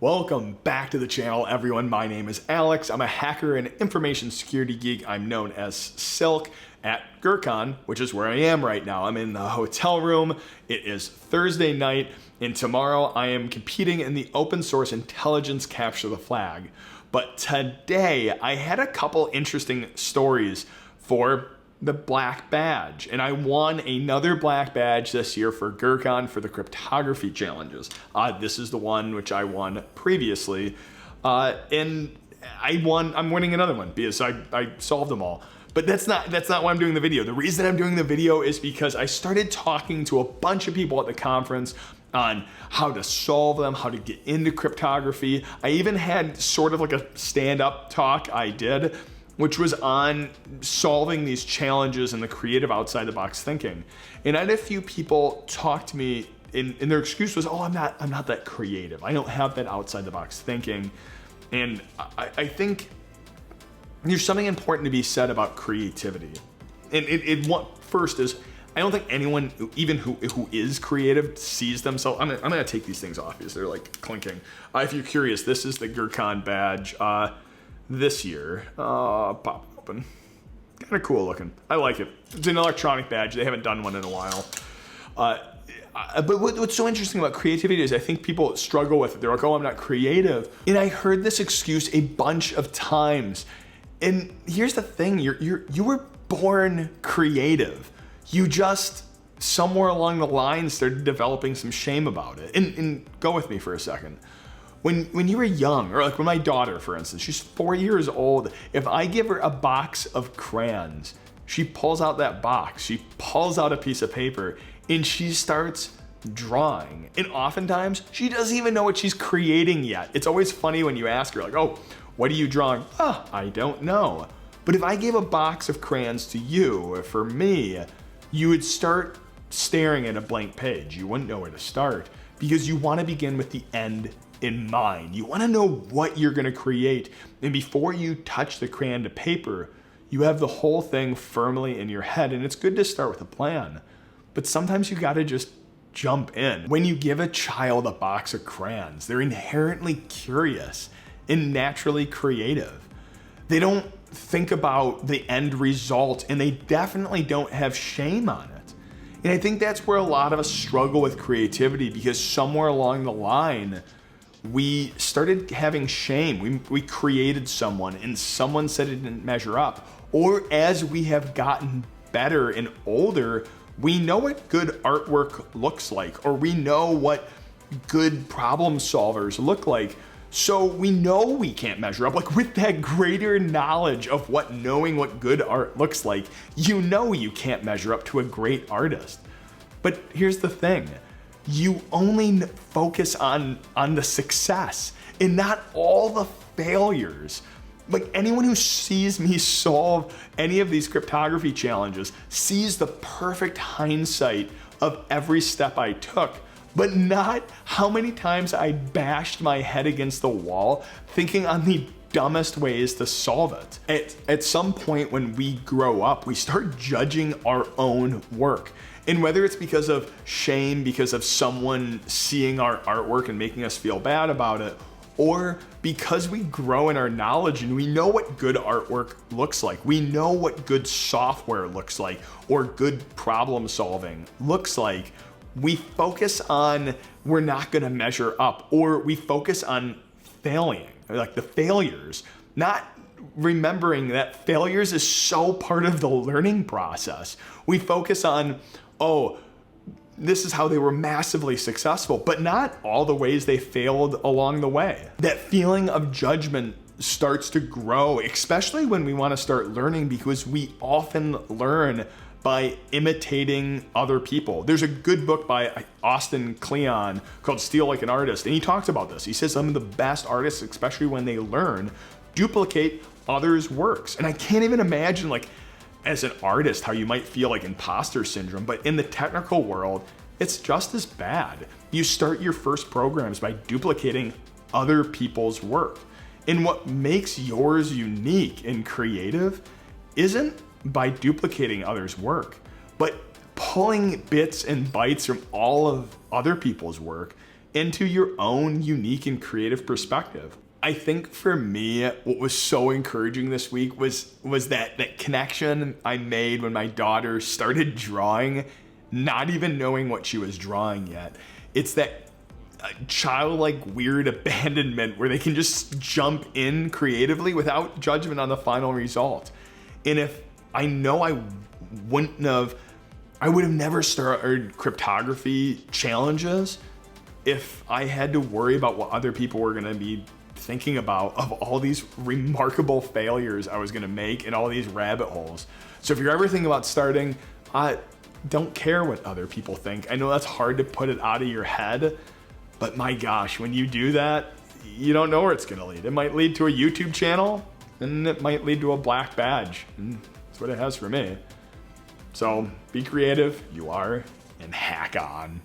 Welcome back to the channel, everyone. My name is Alex. I'm a hacker and information security geek. I'm known as Silk at GrrCon, which is where I am right now. I'm in the hotel room. It is Thursday night, and tomorrow I am competing in the open source intelligence capture the flag. But today I had a couple interesting stories for the black badge, and I won another black badge this year for GrrCon for the cryptography challenges. This is the one which I won previously, and I'm winning another one because I solved them all. But that's not why I'm doing the video. The reason I'm doing the video is because I started talking to a bunch of people at the conference on how to solve them, how to get into cryptography. I even had sort of like a stand-up talk I did, which was on solving these challenges and the creative outside the box thinking. And I had a few people talk to me and their excuse was, oh, I'm not that creative. I don't have that outside the box thinking. And I think there's something important to be said about creativity. And what first is, I don't think anyone, even who is creative, sees themselves. I'm gonna take these things off because they're like clinking. If you're curious, this is the GrrCon badge. This year, pop open, kind of cool looking. I like it. It's an electronic badge. They haven't done one in a while. But what's so interesting about creativity is I think people struggle with it. They're like, oh, I'm not creative. And I heard this excuse a bunch of times. And here's the thing, you were born creative. You just, somewhere along the line, started developing some shame about it. And go with me for a second. When you were young, or like when my daughter, for instance, she's 4 years old, if I give her a box of crayons, she pulls out that box, she pulls out a piece of paper, and she starts drawing. And oftentimes, she doesn't even know what she's creating yet. It's always funny when you ask her, like, oh, what are you drawing? Oh, I don't know. But if I gave a box of crayons to you, or for me, you would start staring at a blank page. You wouldn't know where to start because you want to begin with the end in mind. You want to know what you're going to create, and before you touch the crayon to paper, you have the whole thing firmly in your head. And it's good to start with a plan, but sometimes you got to just jump in. When you give a child a box of crayons, they're inherently curious and naturally creative. They don't think about the end result, and they definitely don't have shame on it. And I think that's where a lot of us struggle with creativity, because somewhere along the line we started having shame. We created someone and someone said it didn't measure up. Or as we have gotten better and older, we know what good artwork looks like, or we know what good problem solvers look like. So we know we can't measure up. Like, with that greater knowledge of knowing what good art looks like, you know you can't measure up to a great artist. But here's the thing. You only focus on the success and not all the failures. Like, anyone who sees me solve any of these cryptography challenges sees the perfect hindsight of every step I took, but not how many times I bashed my head against the wall thinking on the dumbest ways to solve it. At some point when we grow up, we start judging our own work. And whether it's because of shame, because of someone seeing our artwork and making us feel bad about it, or because we grow in our knowledge and we know what good artwork looks like, we know what good software looks like, or good problem solving looks like, we focus on we're not gonna measure up, or we focus on failing, like the failures, not remembering that failures is so part of the learning process. We focus on, oh, this is how they were massively successful, but not all the ways they failed along the way. That feeling of judgment starts to grow, especially when we want to start learning, because we often learn by imitating other people. There's a good book by Austin Kleon called Steal Like an Artist, and he talks about this. He says some of the best artists, especially when they learn, duplicate others' works. And I can't even imagine, like, as an artist, how you might feel like imposter syndrome, but in the technical world, it's just as bad. You start your first programs by duplicating other people's work. And what makes yours unique and creative isn't by duplicating others' work, but pulling bits and bytes from all of other people's work into your own unique and creative perspective. I think for me, what was so encouraging this week was that connection I made when my daughter started drawing, not even knowing what she was drawing yet. It's that childlike weird abandonment where they can just jump in creatively without judgment on the final result. And if I know I would have never started cryptography challenges if I had to worry about what other people were gonna be thinking about of all these remarkable failures I was gonna make in all these rabbit holes. So if you're ever thinking about starting, don't care what other people think. I know that's hard to put it out of your head, but my gosh, when you do that, you don't know where it's gonna lead. It might lead to a YouTube channel, and it might lead to a black badge. And that's what it has for me. So be creative, you are, and hack on.